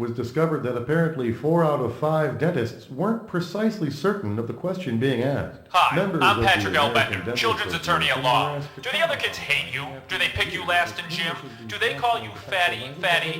was discovered that apparently 4 out of 5 dentists weren't precisely certain of the question being asked. Hi, Members I'm of Patrick the L. American Bender, Dental children's attorney at Association law. were asked to Do the other kids hate you? Do they pick you last in gym? Do they call you fatty,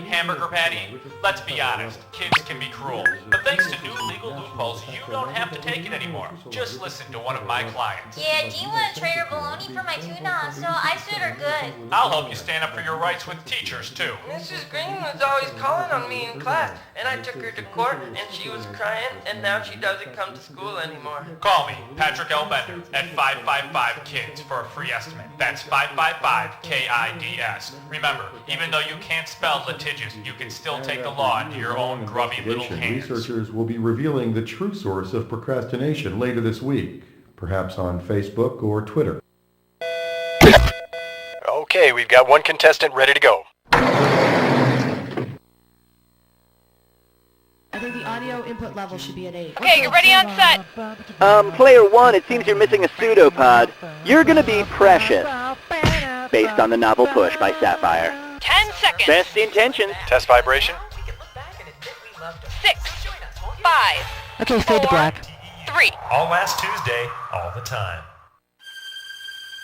hamburger patty? Let's be honest, kids can be cruel. But thanks to new legal loopholes, you don't have to take it anymore. Just listen to one of my clients. Yeah, do you want to trade her bologna for my tuna? So I said her good. I'll help you stand up for your rights with teachers, too. Mrs. Green was always calling on me in class, and I took her to court, and she was crying, and now she doesn't come to school anymore. Call me, Patrick L. Bender, at 555-KIDS for a free estimate. That's 555-KIDS. Remember, even though you can't spell litigious, you can still take the law into your own grubby little hands. Researchers will be revealing the true source of procrastination later this week, perhaps on Facebook or Twitter. Okay, we've got one contestant ready to go. I think the audio input level should be at 8. Okay, you're ready on set. Player 1, it seems you're missing a pseudopod. You're gonna be Precious, based on the novel Push by Sapphire. 10 seconds. Best intentions. Test vibration. 6, 5, Okay, fade to black. 3. All last Tuesday, all the time.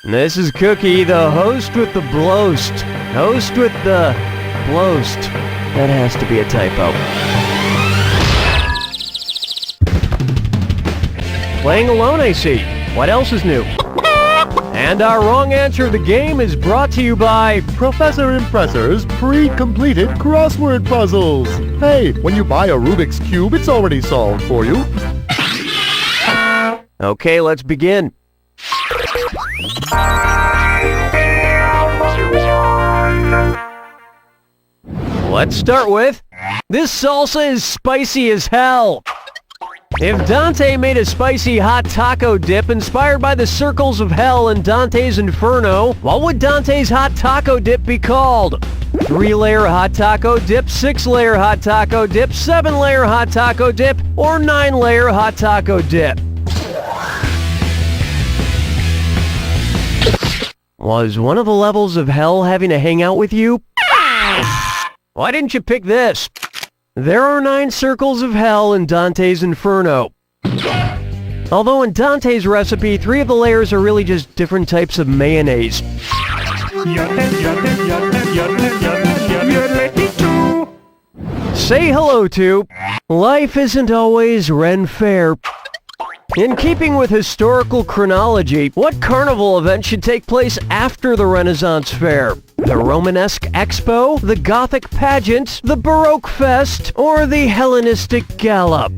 This is Cookie, the host with the blowst. Host with the blowst. That has to be a typo. Playing alone, I see. What else is new? And our wrong answer of the game is brought to you by Professor Impressor's pre-completed crossword puzzles. Hey, when you buy a Rubik's Cube, it's already solved for you. Okay, let's begin. Let's start with, this salsa is spicy as hell. If Dante made a spicy hot taco dip inspired by the circles of hell in Dante's Inferno, what would Dante's hot taco dip be called? 3-layer hot taco dip, 6-layer hot taco dip, 7-layer hot taco dip, or 9-layer hot taco dip? Was one of the levels of hell having to hang out with you? Why didn't you pick this? There are 9 circles of hell in Dante's Inferno. Although in Dante's recipe, 3 of the layers are really just different types of mayonnaise. Say hello to Life Isn't Always Ren Fair. In keeping with historical chronology, what carnival event should take place after the Renaissance Fair? The Romanesque Expo, the Gothic Pageant, the Baroque Fest, or the Hellenistic Gallop?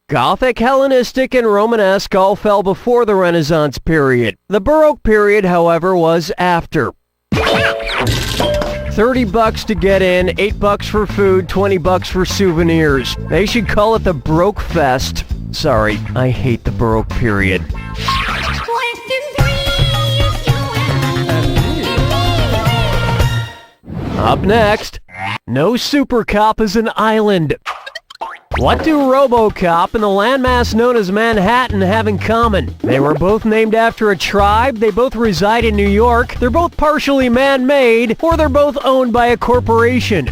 Gothic, Hellenistic, and Romanesque all fell before the Renaissance period. The Baroque period, however, was after. $30 to get in, $8 for food, $20 for souvenirs. They should call it the Baroque Fest. Sorry, I hate the Baroque period. Up next, no Super Cop is an island. What do RoboCop and the landmass known as Manhattan have in common? They were both named after a tribe, they both reside in New York, they're both partially man-made, or they're both owned by a corporation.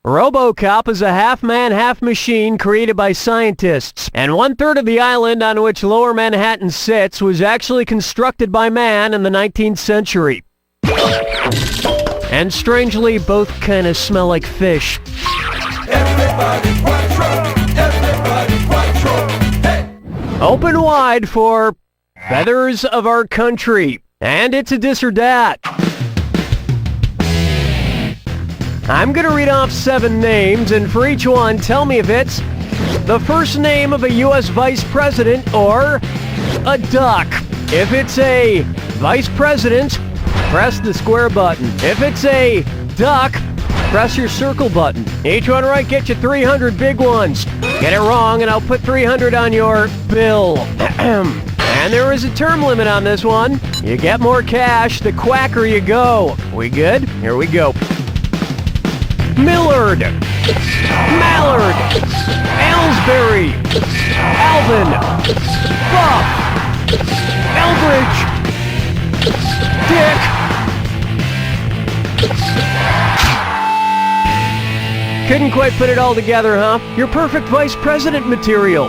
RoboCop is a half-man, half-machine created by scientists, and 1/3 of the island on which Lower Manhattan sits was actually constructed by man in the 19th century. And strangely, both kind of smell like fish. Hey! Open wide for Feathers of Our Country, and it's a dis or dat. I'm going to read off 7 names, and for each one, tell me if it's the first name of a U.S. vice president or a duck. If it's a vice president, press the square button. If it's a duck, press your circle button. Each one right gets you 300 big ones. Get it wrong, and I'll put 300 on your bill. And there is a term limit on this one. You get more cash, the quacker you go. We good? Here we go. Millard. Mallard, Aylesbury, Alvin, Buff, Eldridge, Dick. Couldn't quite put it all together, huh? You're perfect vice president material.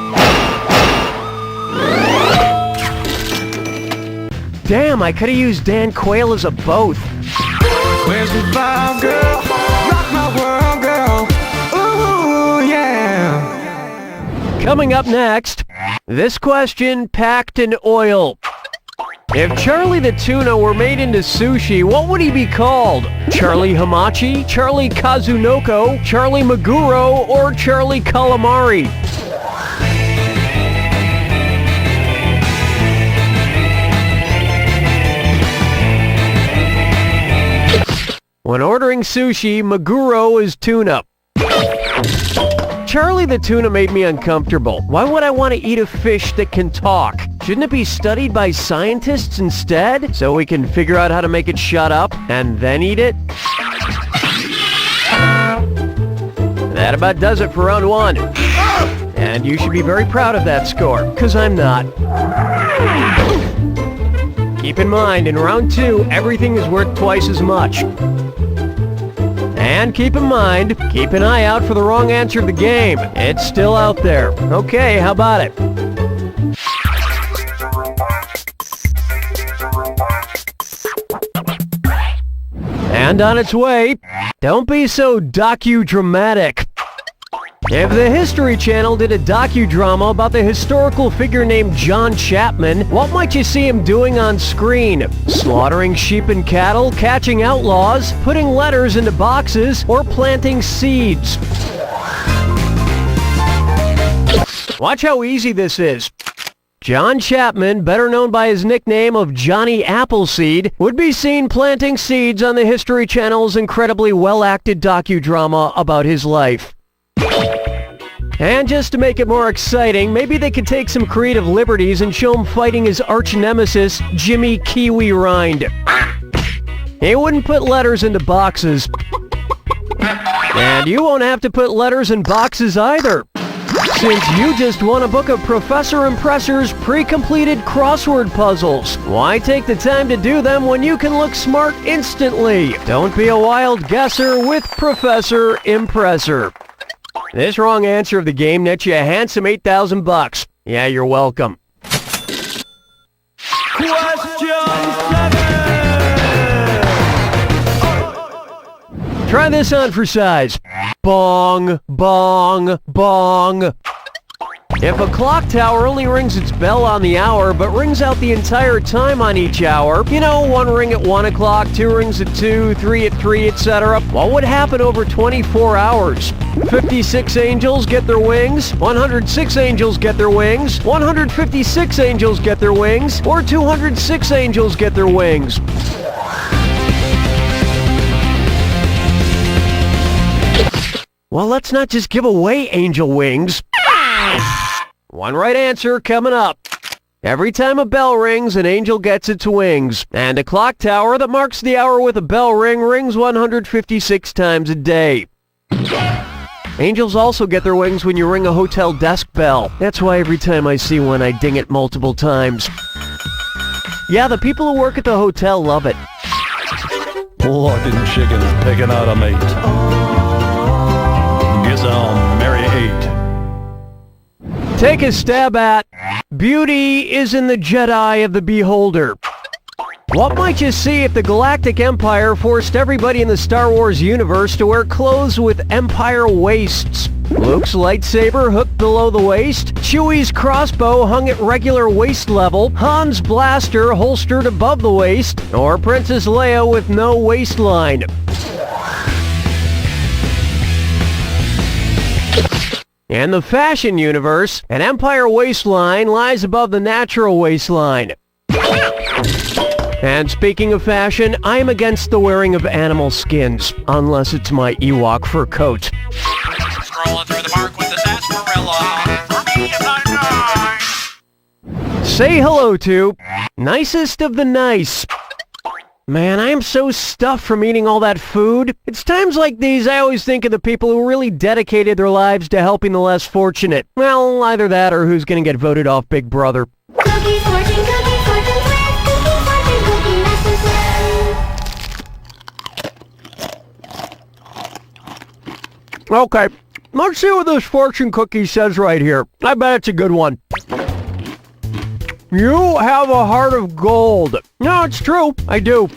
Damn, I could have used Dan Quayle as a both. Where's the vibe, girl? Rock my world, girl. Ooh, yeah. Coming up next, this question packed in oil. If Charlie the Tuna were made into sushi, what would he be called? Charlie Hamachi, Charlie Kazunoko, Charlie Maguro, or Charlie Calamari? When ordering sushi, Maguro is tuna. Charlie the Tuna made me uncomfortable. Why would I want to eat a fish that can talk? Shouldn't it be studied by scientists instead, so we can figure out how to make it shut up and then eat it? That about does it for round one. And you should be very proud of that score, because I'm not. Keep in mind, in round two, everything is worth twice as much. And keep in mind, keep an eye out for the wrong answer of the game. It's still out there. Okay, how about it? And on its way, don't be so docudramatic. If the History Channel did a docudrama about the historical figure named John Chapman, what might you see him doing on screen? Slaughtering sheep and cattle, catching outlaws, putting letters into boxes, or planting seeds? Watch how easy this is. John Chapman, better known by his nickname of Johnny Appleseed, would be seen planting seeds on the History Channel's incredibly well-acted docudrama about his life. And just to make it more exciting, maybe they could take some creative liberties and show him fighting his arch-nemesis, Jimmy Kiwi Rind. He wouldn't put letters into boxes. And you won't have to put letters in boxes either, since you just won a book of Professor Impressor's pre-completed crossword puzzles. Why take the time to do them when you can look smart instantly? Don't be a wild guesser with Professor Impressor. This wrong answer of the game nets you a handsome $8,000. Yeah, you're welcome. Question 7! Try this on for size. Bong, bong, bong. If a clock tower only rings its bell on the hour, but rings out the entire time on each hour, you know, one ring at 1 o'clock, 2 rings at 2, 3 at 3, etc., what would happen over 24 hours? 56 angels get their wings, 106 angels get their wings, 156 angels get their wings, or 206 angels get their wings? Well, let's not just give away angel wings. One right answer coming up. Every time a bell rings, an angel gets its wings. And a clock tower that marks the hour with a bell ring rings 156 times a day. Angels also get their wings when you ring a hotel desk bell. That's why every time I see one, I ding it multiple times. Yeah, the people who work at the hotel love it. Locking chickens picking out a mate. Guess I'll marry 8. Take a stab at beauty is in the Jedi of the beholder. What might you see if the Galactic Empire forced everybody in the Star Wars universe to wear clothes with Empire waists? Luke's lightsaber hooked below the waist, Chewie's crossbow hung at regular waist level, Han's blaster holstered above the waist, or Princess Leia with no waistline? In the fashion universe, an Empire waistline lies above the natural waistline. And speaking of fashion, I'm against the wearing of animal skins, unless it's my Ewok fur coat. Strolling through the park with the sarsaparilla. For me, it's nice. Say hello to nicest of the nice. Man, I am so stuffed from eating all that food. It's times like these I always think of the people who really dedicated their lives to helping the less fortunate. Well, either that or who's gonna get voted off Big Brother. Cookies, fortune, cookie, fortune, sweet. Cookie, fortune, cookie, master. Okay, let's see what this fortune cookie says right here. I bet it's a good one. You have a heart of gold. No, it's true. I do.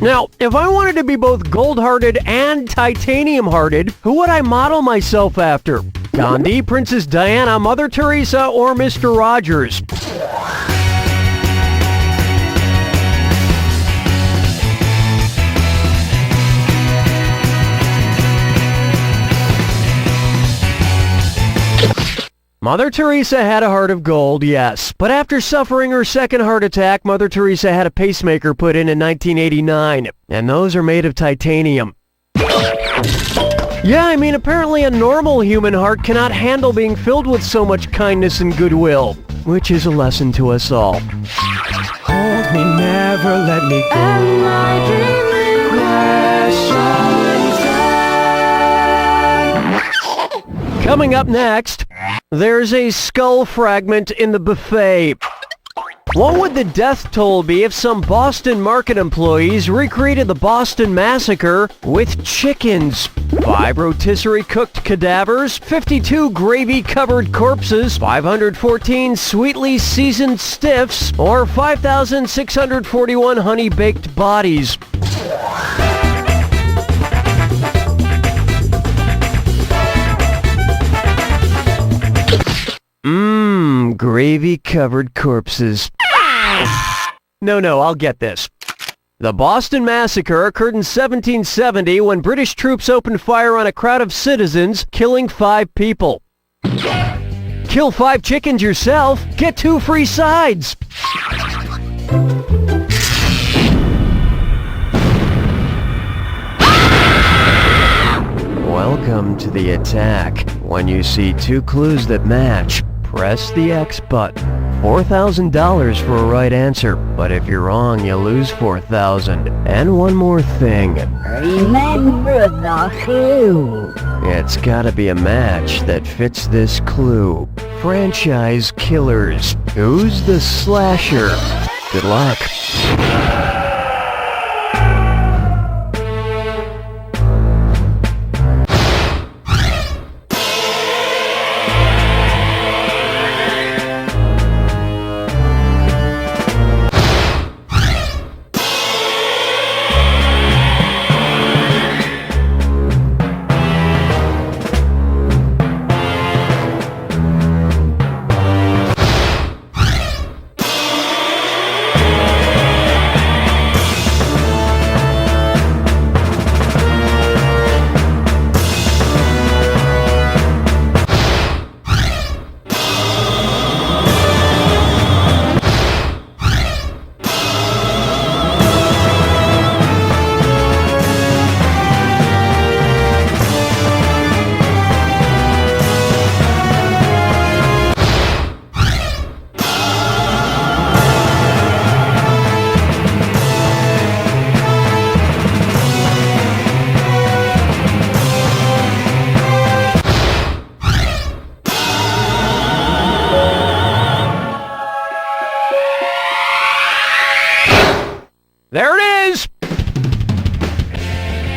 Now, if I wanted to be both gold-hearted and titanium-hearted, who would I model myself after? Gandhi, Princess Diana, Mother Teresa, or Mr. Rogers? Mother Teresa had a heart of gold, yes, but after suffering her second heart attack, Mother Teresa had a pacemaker put in 1989, and those are made of titanium. Yeah, I mean, apparently a normal human heart cannot handle being filled with so much kindness and goodwill, which is a lesson to us all. Hold me, never let me go. Am I dreaming? Question. Coming up next, there's a skull fragment in the buffet. What would the death toll be if some Boston market employees recreated the Boston Massacre with chickens? 5 rotisserie cooked cadavers, 52 gravy-covered corpses, 514 sweetly seasoned stiffs, or 5,641 honey-baked bodies? Gravy-covered corpses. No, I'll get this. The Boston Massacre occurred in 1770 when British troops opened fire on a crowd of citizens, killing 5 people. Kill 5 chickens yourself, get 2 free sides. Welcome to the attack. When you see 2 clues that match, press the X button. $4,000 for a right answer, but if you're wrong, you lose $4,000. And one more thing. Remember the clue. It's gotta be a match that fits this clue. Franchise killers. Who's the slasher? Good luck. There it is!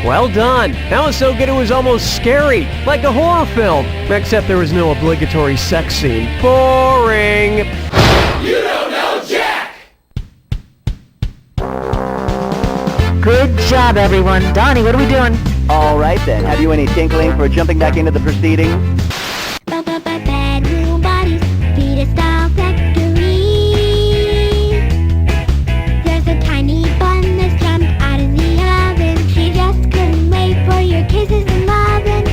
Well done. That was so good it was almost scary, like a horror film. Except there was no obligatory sex scene. Boring! You don't know Jack! Good job, everyone. Donnie, what are we doing? All right then. Have you any tinkling for jumping back into the proceeding? Bedroom bodies, fetus style factory. There's a tiny bun that's jumped out of the oven. She just couldn't wait for your kisses and loving.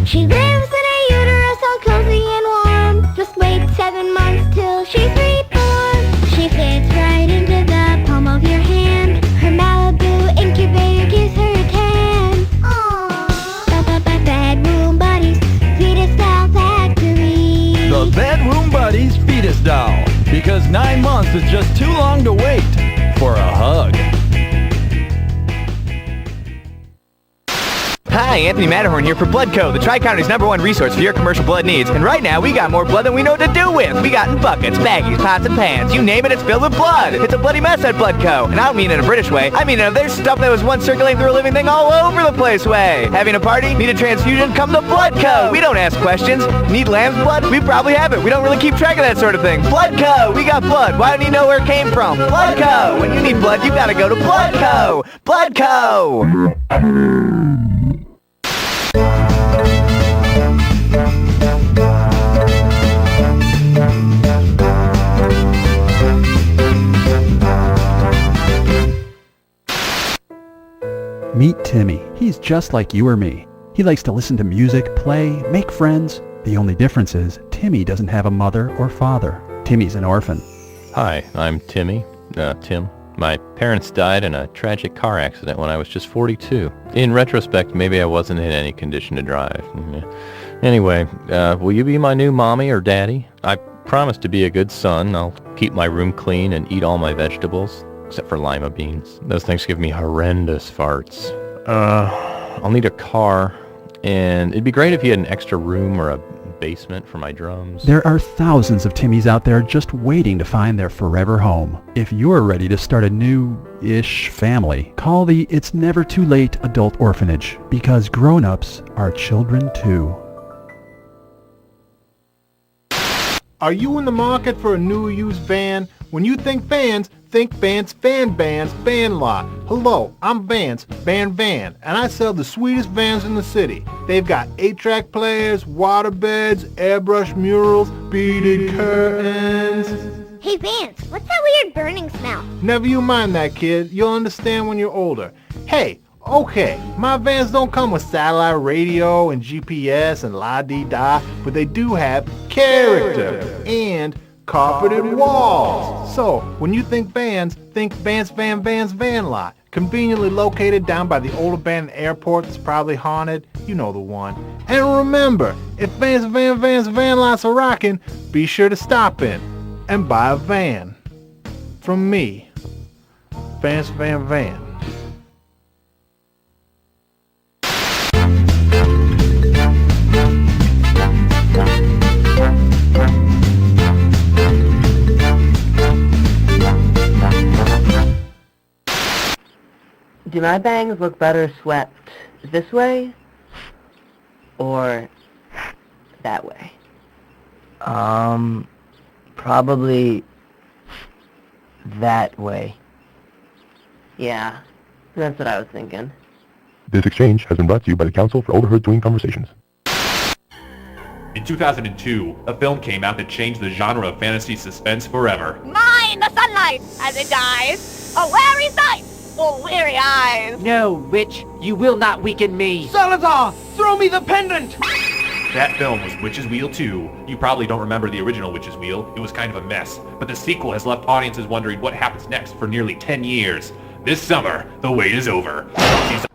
She lives in a uterus all cozy and warm. Just wait 7 months till she's reborn. She fits right into the palm of your hand. Her Malibu incubator gives her a tan. Aww. Bedroom buddies, fetus style factory. The Bedroom Buddies Fetus Doll. Because 9 months is just too long to wait for a hug. Hi, Anthony Matterhorn here for Bloodco, the Tri-County's #1 resource for your commercial blood needs. And right now, we got more blood than we know what to do with. We got in buckets, baggies, pots, and pans. You name it, it's filled with blood. It's a bloody mess at Bloodco. And I don't mean in a British way. I mean there's stuff that was once circulating through a living thing all over the place way. Having a party? Need a transfusion? Come to Bloodco. We don't ask questions. Need lamb's blood? We probably have it. We don't really keep track of that sort of thing. Bloodco. We got blood. Why don't you know where it came from? Bloodco. When you need blood, you gotta go to Bloodco. Bloodco. Meet Timmy. He's just like you or me. He likes to listen to music, play, make friends. The only difference is Timmy doesn't have a mother or father. Timmy's an orphan. Hi, I'm Tim. My parents died in a tragic car accident when I was just 42. In retrospect, maybe I wasn't in any condition to drive. Anyway, will you be my new mommy or daddy? I promise to be a good son. I'll keep my room clean and eat all my vegetables, except for lima beans. Those things give me horrendous farts. I'll need a car, and it'd be great if you had an extra room or a basement for my drums. There are thousands of Timmys out there just waiting to find their forever home. If you're ready to start a new-ish family, call the It's Never Too Late Adult Orphanage, because grown-ups are children too. Are you in the market for a new used van? When you think Vans Van Lot. Hello, I'm Vance, Van, and I sell the sweetest vans in the city. They've got 8-track players, waterbeds, airbrush murals, beaded curtains. Hey Vance, what's that weird burning smell? Never you mind that, kid. You'll understand when you're older. Hey, okay, my vans don't come with satellite radio and GPS and la-dee-da, but they do have character and carpeted walls. So, when you think Vans, think Vance Van Lot. Conveniently located down by the old abandoned airport that's probably haunted. You know the one. And remember, if Vance Van Lots are rocking, be sure to stop in and buy a van. From me, Vance Van. Do my bangs look better swept this way or that way? Probably that way. Yeah, that's what I was thinking. This exchange has been brought to you by the Council for Overheard Tween Conversations. In 2002, a film came out that changed the genre of fantasy suspense forever. Mine the sunlight as it dies. A wary sight for weary eyes. No, witch, you will not weaken me. Salazar, throw me the pendant! That film was Witch's Wheel 2. You probably don't remember the original Witch's Wheel. It was kind of a mess. But the sequel has left audiences wondering what happens next for nearly 10 years. This summer, the wait is over. Season